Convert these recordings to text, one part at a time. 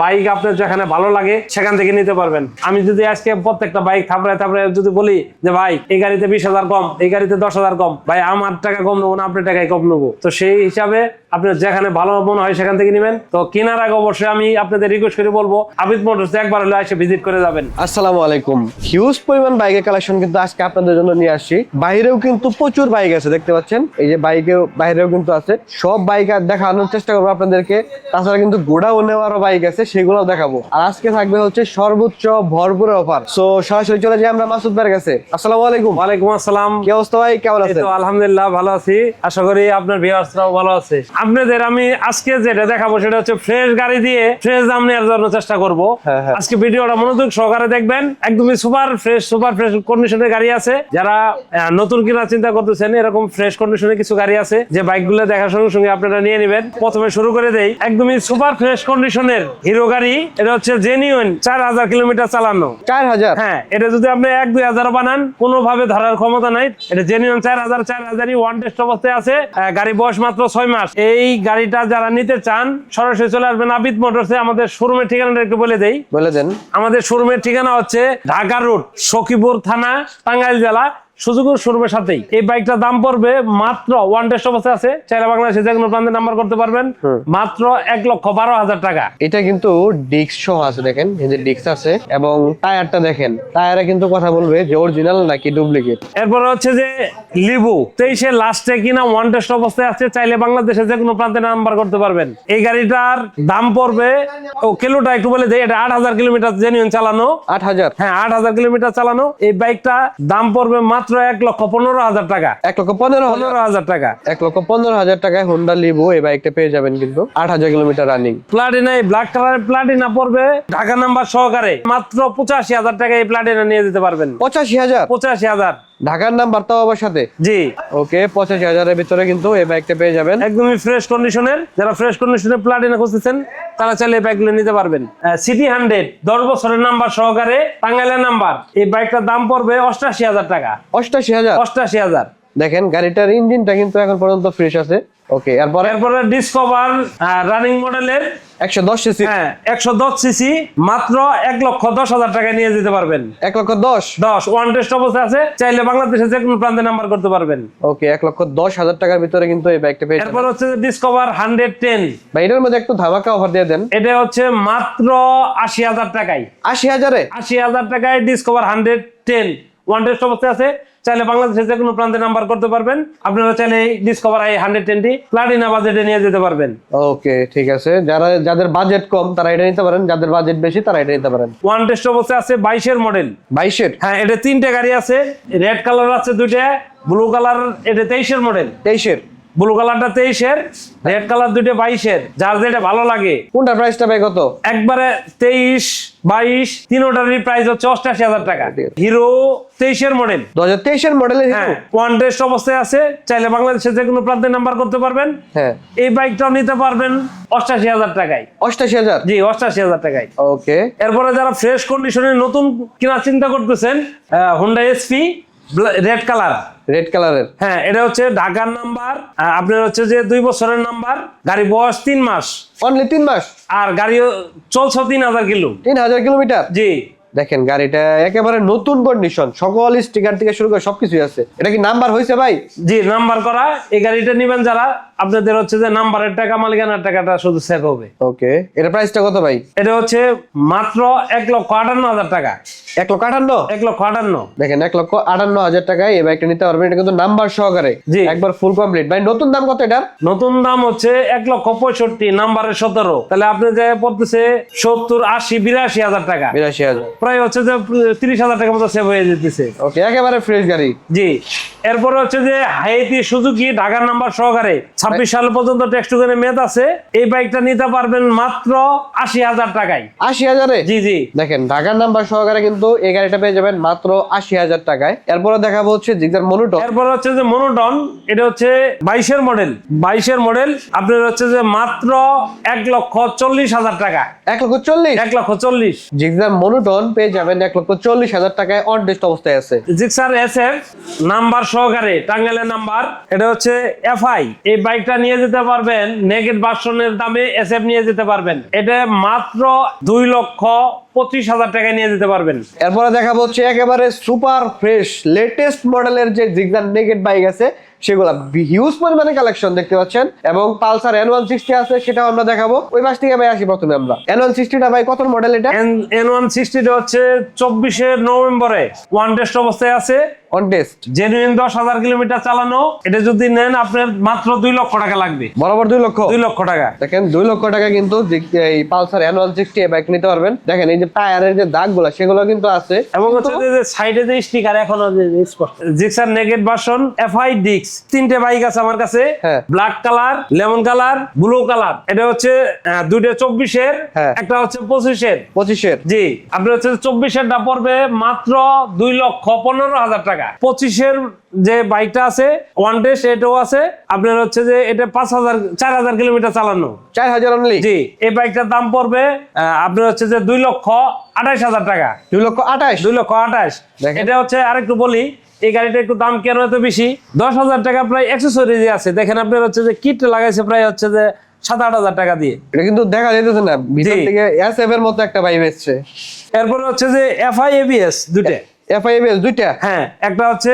Bike আপনার যেখানে ভালো লাগে সেখান থেকে নিতে পারবেন। আমি যদি আজকে প্রত্যেকটা বাইক থাপড়ায় থাপড়ায় যদি বলি যে ভাই এই গাড়িতে 20,000 কম, এই গাড়িতে 10,000 কম, ভাই আমার টাকা কম নেবো না আপনার টাকায় কম নেবো। তো সেই হিসাবে আপনার যেখানে ভালো মনে হয় সেখান থেকে নেবেন। তো কেনার আগে অবশ্যই আমি আপনাদের রিকোয়েস্ট করে বলবো আবিদ মোটরস একবার হলে এসে ভিজিট করে যাবেন। আসসালামু আলাইকুম। হিউজ পরিমাণ বাইকের কালেকশন কিন্তু আজকে আপনাদের জন্য নিয়ে আসছি। বাইরেও কিন্তু প্রচুর বাইক আছে, দেখতে পাচ্ছেন এই যে বাইরেও কিন্তু আছে। সব বাইক আর দেখানোর চেষ্টা করবো আপনাদেরকে। তাছাড়া কিন্তু গোডাউনেও আরো বাইক আছে, সেগুলো দেখাবো। আর আজকে থাকবে হচ্ছে সর্বোচ্চ ভরপুর অফার। সো সরাসরি চলে যাই আমরা মাসুদ ভাইয়ের কাছে। আসসালামু আলাইকুম। ওয়ালাইকুম আসসালাম। কি অবস্থা ভাই, কেমন আছেন? তো আলহামদুলিল্লাহ ভালো আছি, আশা করি আপনার ভিউয়ার্সরাও ভালো আছে। আপনাদের আমি আজকে যেটা দেখাবো সেটা হচ্ছে ফ্রেশ গাড়ি দিয়ে ফ্রেশ দাম নেওয়ার জন্য চেষ্টা করবো। আজকে ভিডিওটা মনোযোগ সহকারে দেখবেন। একদমই সুপার ফ্রেশ কন্ডিশনের গাড়ি আছে। যারা নতুন কেনার চিন্তা করতেছেন, এরকম ফ্রেশ কন্ডিশনের কিছু গাড়ি আছে যে বাইকগুলো দেখার সঙ্গে সঙ্গে আপনারা নিয়ে নেবেন। প্রথমে শুরু করে দেই একদমই সুপার ফ্রেশ কন্ডিশনের হিরো গাড়ি। এটা হচ্ছে জেনুইন 4,000 কিলোমিটার চালানো। 4,000? হ্যাঁ, এটা যদি আপনি 1-2,000 বানান কোনোভাবে ধরার ক্ষমতা নাই। এটা জেনুইন 4,000 ওয়ান টেস্ট অবস্থায় আছে। গাড়ি বয়স মাত্র 6 মাস। এই গাড়িটা যারা নিতে চান সরাসরি চলে আসবেন আবিদ মোটরসে। আমাদের শোরুমের ঠিকানাটা একটু বলে দেই। বলে দেন। আমাদের শোরুমের ঠিকানা হচ্ছে ঢাকা রোড, সখীপুর থানা, টাঙ্গাইল জেলা, সুজুকুর শোরুমের সাথেই। এই বাইকটার দাম পড়বে মাত্র ওয়ান টেস্ট অবস্থায় আছে, চাইলে বাংলাদেশে যে কোনো প্রান্তে নাম্বার করতে পারবেন, মাত্র 1,12,000 টাকা। এটা কিন্তু ডিস্ক সহ আছে, দেখেন এই যে ডিস্ক আছে এবং টায়ারটা দেখেন, টায়ারে কিন্তু কথা বলবে যে অরিজিনাল নাকি ডুপ্লিকেট। এরপরে হচ্ছে যে লিবু 23 এর লাস্টে কিনা ওয়ান টেস্ট অবস্থায় আছে, চাইলে বাংলাদেশে যে কোনো প্রান্তে নাম্বার করতে পারবেন। এই গাড়িটার দাম পড়বে, ও কিলোটা একটু বলে দেই, এটা 8,000 কিলোমিটার জেনুইন চালানো। 8,000? হ্যাঁ, 8,000 কিলোমিটার চালানো। এই বাইকটা দাম পড়বে মাত্র 1,15,000 টাকা। 1,15,000 টাকা। 1,15,000 টাকায় হোন্ডা লিবো এই বাইকটা পেয়ে যাবেন কিন্তু 8,000 কিলোমিটার রানিং। প্লাটিনা, এই ব্ল্যাক কালারের প্লাটিনা পড়বে ঢাকা নাম্বার সহকারে মাত্র 85,000 টাকা। এই প্লাটিনা নিয়ে যেতে পারবেন। 85,000? 85,000 ঢাকার নাম্বার তাও আবার সাথে? জি। ওকে, 85,000 এর ভিতরে কিন্তু এই বাইকটা পেয়ে যাবেন একদমই ফ্রেশ কন্ডিশনের। যারা ফ্রেশ কন্ডিশনের প্লাটিনা খুঁজতেছেন তারা চাইলে এই বাইকগুলো নিতে পারবেন। সিটি 100 10 বছরের নাম্বার সহকারে, টাঙ্গাইলের নাম্বার। এই বাইকটার দাম পড়বে 88,000 টাকা। 88,000? 88,000। দেখেন গাড়িটার ইঞ্জিনটা কিন্তু এখন পর্যন্ত ফ্রেশ আছে। ওকে, এরপরে ডিসকভার রানিং মডেলের 110 সিসি। হ্যাঁ, 110 সিসি, মাত্র 1,10,000 টাকায় নিয়ে যেতে পারবেন। 1,10,000? ওয়ান টেস্ট অবস্থায় আছে, চাইলে বাংলাদেশে যে কোনো প্রান্তে নাম্বার করতে পারবেন। ওকে, 1,10,000 টাকার ভিতরে কিন্তু এই বাইকটা পেয়ে যাবেন। এরপর হচ্ছে ডিসকভার 110। ভাই এটার মধ্যে একটু ধামাকা অফার দিয়ে দেন। এটা হচ্ছে মাত্র 80,000 টাকায়। 80,000-এ? 80,000 টাকায় ডিসকভার 110 ওয়ান টেস্ট অবস্থায় আছে, চাইলে বাংলাদেশের যে কোনো প্রান্তে নাম্বার করতে পারবেন। আপনারা চাইলে ডিসকভার 110টি প্লাটিনা বাজেটে নিয়ে যেতে পারবেন। ওকে, ঠিক আছে। যাদের বাজেট কম তারা এটা নিতে পারেন, যাদের বাজেট বেশি তারা এটা নিতে পারেন। ওয়ান টেস্ট অবস্থায় আছে 22 মডেল। 22? হ্যাঁ, এটা 3টে গাড়ি আছে। রেড কালার আছে 2টা, ব্লু কালার এটা 23 মডেল। 23? ব্লু কালারটা 23, রেড কালার 2টা 22। যার যেটা ভালো লাগে। কোনটা প্রাইসটা ভাই কত? একবারে 23, 22 তিনোটারই প্রাইস হচ্ছে 88,000 টাকা। Hero 23 model. 2023 মডেলের হিরো? হ্যাঁ, ওয়ান টেস্ট অবস্থায় আছে, চাইলে বাংলাদেশের যে কোনো প্রান্তে নাম্বার করতে পারবেন। হ্যাঁ, এই বাইকটাও নিতে পারবেন 88,000 টাকায়। 88,000? জি, 88,000 টাকায়। ওকে, এরপরে যারা ফ্রেশ কন্ডিশনে নতুন কেনার চিন্তা করতেছেন, Honda SP red colour. Red কালারের? হ্যাঁ, এটা হচ্ছে ঢাকার নাম্বার। আপনার হচ্ছে যে 2 বছরের নাম্বার, গাড়ি বয়স 3 মাস। অনলি 3 মাস? আর গাড়ি চলছে 3,000 কিলো। 3,000 কিলোমিটার? জি। দেখেন গাড়িটা একেবারে নতুন কন্ডিশন, সকল স্টিকার থেকে শুরু করে সবকিছুই আছে। এটা কি নাম্বার হয়েছে ভাই? জি, নাম্বার করা। এই গাড়িটা নিবেন যারা, আপনাদের হচ্ছে যে নাম্বারের টাকা, মালিকানার টাকাটা শুধু সেভ হবে। ওকে, এর প্রাইসটা কত ভাই? এটা হচ্ছে মাত্র 1,58,000 টাকা। 1,58,000? 1,58,000। দেখেন 1,58,000 টাকায় এই বাইকটা নিতে পারবেন। এটা কিন্তু নাম্বার সহকারে, জি, একবার ফুল কমপ্লিট। ভাই নতুন দাম কত এটার? নতুন দাম হচ্ছে 1,65,000, নাম্বারের 17। তাহলে আপনি যে পড়তেছে 70, 80, 82,000 টাকা। 82,000? প্রায় হচ্ছে যে 30,000 টাকার মতো সেভ হয়ে যেতেছে। ওকে, একেবারে ফ্রেশ গাড়ি। জি। এরপরে হচ্ছে যে হাইতি সুজুকি ঢাকার নাম্বার সহকারে 26 সাল পর্যন্ত ট্যাক্স টুকেনের মেয়াদ আছে। এই বাইকটা নিতে পারবেন মাত্র 80,000 টাকায়। 80,000-এ? জি জি। দেখেন ঢাকার নাম্বার সহকারে কিন্তু এই গাড়িটা পেয়ে যাবেন মাত্র 80,000 টাকায়। এরপরে দেখাবো হচ্ছে জিক্সার মনোটন। এরপর হচ্ছে যে মনোটন, এটা হচ্ছে 22 মডেল। 22 মডেল আপনার হচ্ছে যে মাত্র 1,40,000 টাকা। 1,40,000? 1,40,000। জিক্সার মনোটন পেয়ে যাবেন 1,40,000 টাকায় অন টেস্ট অবস্থায় আছে। জিক্সার এসএফ নাম্বার সহকারে টাঙ্গাইলের নাম্বার, এটা হচ্ছে এফআই। এই বাইকটা নিয়ে যেতে পারবেন নেগেট ভার্সনের দামে, এসএফ নিয়ে যেতে পারবেন। এটা মাত্র 2,25,000 টাকায় নিয়ে যেতে পারবেন। এরপরে দেখাবো হচ্ছে একেবারে সুপার ফ্রেশ লেটেস্ট মডেলের যে জিগজার নেগেট বাইক আছে সেগুলা হিউজ পরিমাণে কালেকশন দেখতে পাচ্ছেন, এবং পালসার N160 আছে, সেটাও আমরা দেখাবো। ওই পাশ থেকে ভাই আসি প্রথমে আমরা। N160টা ভাই কত মডেল এটা? N160 হচ্ছে 24শে নভেম্বরে ওয়ান টেস্ট অবস্থায় আছে, অন টেস্ট জেনুইন 10,000 কিলোমিটার চালানো। এটা যদি নেন আপনার মাত্র 2 লক্ষ টাকা লাগবে। বরাবর 2 লক্ষ? 2 লক্ষ টাকা। দেখেন 2 লক্ষ টাকা কিন্তু এই পালসার N160 বাইক নিতে পারবেন। দেখেন এই যে টায়ারের যে দাগগুলো সেগুলো কিন্তু আছে, এবং হচ্ছে যে সাইডে যে স্টিকার এখনো স্পষ্ট। জিক্সার নেগেট ভার্সন এফআই ডিক্স, 3টে বাইক আছে আমার কাছে, black colour, lemon colour, blue colour. এটা হচ্ছে দুইটা 24-এর, একটা হচ্ছে 25-এর। জি, আপনার হচ্ছে 24-এরটা পড়বে মাত্র 2,15,000 টাকা। 25-এর যে বাইকটা আছে ওয়ান টেস্ট, এটাও আছে আপনার হচ্ছে যে এটা 4,000 কিলোমিটার চালানো, 4,000 অনলি। জি, এই বাইকটার দাম পড়বে আপনার হচ্ছে যে 2,28,000 টাকা। 2,28,000। এটা হচ্ছে আরেকটু বলি, এই গাড়িটা একটু দাম কেন এত বেশি? 10,000 টাকা প্রায় অ্যাক্সেসরিজ আছে। দেখেন আপনার হচ্ছে যে কিট লাগাইছে প্রায় হচ্ছে যে 7-8,000 টাকা দিয়ে। এটা কিন্তু দেখা যাইতেছে না, ভিতর থেকে এসএফ এর মতো একটা ভাইব এসছে। এরপর হচ্ছে যে এফআই এবিএস দুটো। এফআই এবিএস দুইটা? হ্যাঁ, একটা হচ্ছে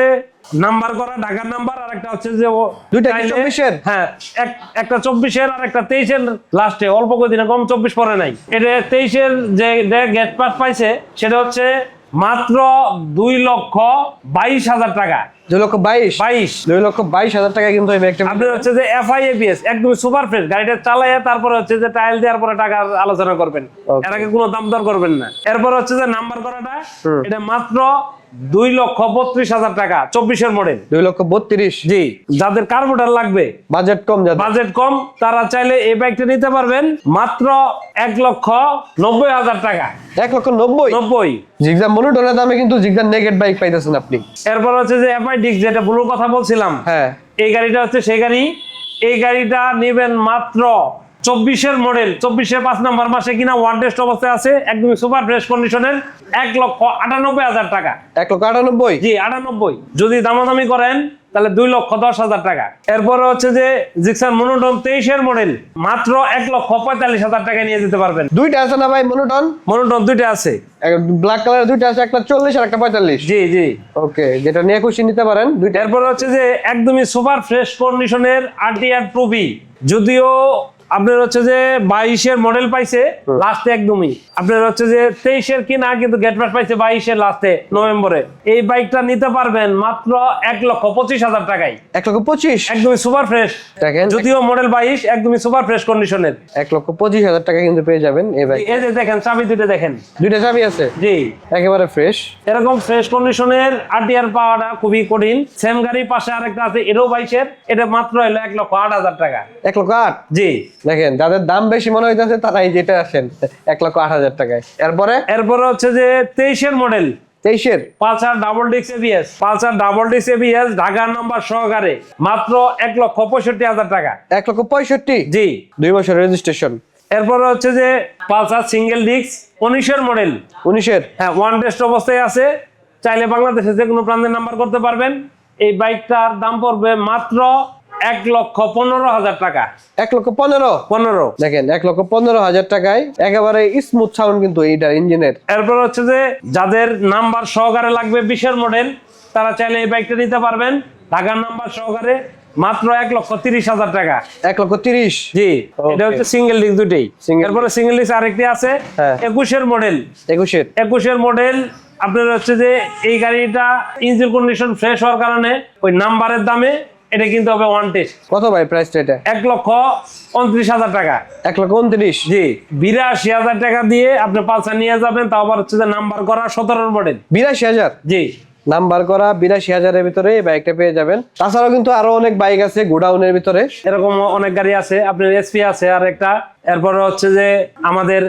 নাম্বার করা ঢাকার নাম্বার, আর একটা হচ্ছে যে দুইটা 24-এর। হ্যাঁ, একটা 24-এর আর একটা 23-এর লাস্টে, অল্প কদিন কম, 24 পরে নাই। এটা 23-এর যে গেট পাস পাইছে সেটা হচ্ছে মাত্র 2,22,000 টাকা। 2,22,000 টাকা কিন্তু এই ব্যাগটা আপনার হচ্ছে যে এফআই এবিএস একদম সুপার ফ্রেশ। গাড়িটা চালায় তারপরে হচ্ছে যে টাইল দেওয়ার পরে টাকার আলোচনা করবেন, এর আগে কোনো দাম দর করবেন না। এরপর হচ্ছে যে নাম্বার করাটা, এটা মাত্র 2,32,000 টাকা, 24-এর মডেল। 2,32,000? জি, যাদের কার্বোরেটর লাগবে, বাজেট কম, তারা চাইলে এই বাইকটা নিতে পারবেন মাত্র 1,90,000 টাকা। 1,90,000? জিগজার মনোটনের দামে কিন্তু জিগজার নেগেট বাইক পাইতেছেন আপনি। এরপর হচ্ছে যে এফআই ডিক্স, যেটা ব্লুর কথা বলছিলাম, এই গাড়িটা হচ্ছে সেই গাড়ি। এই গাড়িটা নেবেন মাত্র 24-এর মডেল, 24-এর 5 নাম্বার মাসে কিনা, ওয়ান টেস্ট অবস্থায় আছে, একদম সুপার ফ্রেশ কন্ডিশনের, 1,98,000 টাকা। 1,98,000? জি, 98। যদি দামাদামি করেন তাহলে 2,10,000 টাকা। এরপরে হচ্ছে যে জিক্সার মনোটন 23-এর মডেল, মাত্র 1,45,000 টাকা নিয়ে যেতে পারবেন। দুইটা আছে না ভাই মনোটন? দুইটা আছে, ব্ল্যাক কালার দুইটা আছে, একটা 40 আর একটা 45। জি। ওকে, যেটা নিয়ে খুশি নিতে পারেন দুইটা। এরপর হচ্ছে যে একদমই সুপার ফ্রেশ কন্ডিশনের আরটিআর টুবি, যদিও আপনার হচ্ছে যে 22-এর মডেল পাইছে লাস্টে, একদমই আপনার হচ্ছে যে 23-এর কিনা, কিন্তু গেট পাস পাইছে 22-এর লাস্টে নভেম্বরে। এই বাইকটা নিতে পারবেন মাত্র 1,25,000 টাকায়। 1,25,000? একদমই সুপার ফ্রেশ, যদিও মডেল 22, একদমই সুপার ফ্রেশ কন্ডিশনের। 1,25,000 টাকা কিন্তু পেয়ে যাবেন এই বাইক। এই যে দেখেন চাবি দুটো দেখেন, দুইটা চাবি আছে। জি, একেবারে ফ্রেশ। এরকম ফ্রেশ কন্ডিশনের আরটিআর পাওয়াটা খুবই কঠিন। সেম গাড়ি পাশে আরেকটা আছে, এটাও 22-এর, এটা মাত্র হলো 1,08,000 টাকা। 1,08,000? জি। দেখেন যাদের দাম বেশি মনে হইতেছে তারাই যেটা আসেন 1,08,000 টাকায়। এরপরে হচ্ছে যে 23-এর মডেল, 23-এর পালসার ডাবল ডিস্ক এবিএস, ঢাকার নাম্বার সহকারে, মাত্র 1,65,000 টাকা। 1,65,000? জি, 2 বছর রেজিস্ট্রেশন। এরপরে হচ্ছে যে পালসার সিঙ্গেল ডিস্ক 19-এর মডেল। 19-এর? হ্যাঁ, ওয়ান টেস্ট অবস্থায় আছে, চাইলে বাংলাদেশে যে কোনো প্রান্তে নাম্বার করতে পারবেন। এই বাইকটার দাম পড়বে মাত্র 1,15,000 টাকা। 1,15,000? দেখেন 1,15,000 টাকায় একেবারে স্মুথ সাউন্ড কিন্তু এইটার ইঞ্জিনের। এরপর হচ্ছে যে যাদের নাম্বার সহকারে লাগবে 20-এর মডেল, তারা চাইলে এই বাইকটা নিতে পারবেন ঢাকার নাম্বার সহকারে, মাত্র 1,30,000 টাকা। 1,30,000? জি, এটা হচ্ছে সিঙ্গেল ডিস্ক দুটেই। এরপরে সিঙ্গেল ডিস্ক আরেকটি আছে 21-এর মডেল। 21-এর মডেল আপনার হচ্ছে যে এই গাড়িটা ইঞ্জিন কন্ডিশন ফ্রেশ হওয়ার কারণে ওই নাম্বারের দামে এটা কিন্তু হবে ওয়ান টেস্ট। কত ভাই প্রাইসটা এটা? 1,29,000 টাকা। 1,29,000? জি, 82,000 টাকা দিয়ে আপনি পালসার নিয়ে যাবেন, তাও আবার হচ্ছে যে নাম্বার করা 17-এর মডেল। 82,000? জি, নাম্বার করা 82,000-এর ভিতরে এই বাইকটা পেয়ে যাবেন। তাছাড়াও কিন্তু আরো অনেক বাইক আছে গোডাউনের ভিতরে, এরকম অনেক গাড়ি আছে। আপনার এসপি আছে আর একটা, এরপরে হচ্ছে যে আমাদের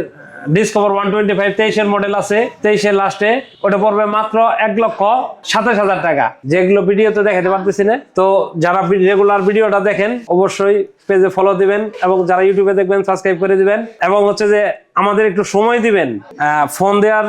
ডিসকভার 125 23-এর মডেল আছে, 23-এর লাস্টে, ওটা পড়বে মাত্র 1,27,000 টাকা। যেগুলো ভিডিওতে দেখাতে পারতেছি না, তো যারা রেগুলার ভিডিওটা দেখেন অবশ্যই পেজে ফলো দিবেন, এবং যারা ইউটিউবে দেখবেন সাবস্ক্রাইব করে দিবেন, এবং হচ্ছে যে আমাদের একটু সময় দিবেন। ফোন দেওয়ার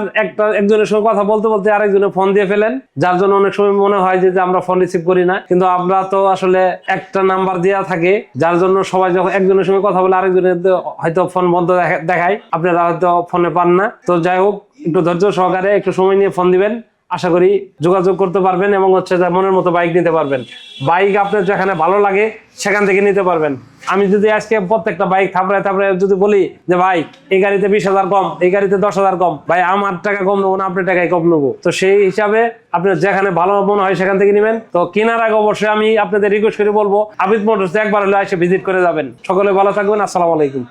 একজনের সঙ্গে কথা বলতে বলতে আরেকজনের ফোন দিয়ে ফেলেন, যার জন্য অনেক সময় মনে হয় যে আমরা ফোন রিসিভ করি না, কিন্তু আমরা তো আসলে একটা নাম্বার দেওয়া থাকে, যার জন্য সবাই যখন একজনের সঙ্গে কথা বলে আরেকজনের হয়তো ফোন বন্ধ দেখায়, আপনারা হয়তো ফোনে পান না। তো যাই হোক, একটু ধৈর্য সহকারে একটু সময় নিয়ে ফোন দিবেন, আশা করি যোগাযোগ করতে পারবেন এবং হচ্ছে যে মনের মতো বাইক নিতে পারবেন। বাইক আপনার যেখানে ভালো লাগে সেখান থেকে নিতে পারবেন। আমি যদি আজকে প্রত্যেকটা বাইক থাপড়ায় যদি বলি যে ভাই এই গাড়িতে 20,000 কম, এই গাড়িতে 10,000 কম, ভাই আমার টাকা কম নেবো না, আপনার টাকায় কম নেবো। তো সেই হিসাবে আপনার যেখানে ভালো মনে হয় সেখান থেকে নেবেন। তো কেনার আগে অবশ্যই আমি আপনাদের রিকোয়েস্ট করে বলবো আবিদ মোটরস একবার হলে এসে ভিজিট করে যাবেন। সকলে ভালো থাকবেন, আসসালামু আলাইকুম।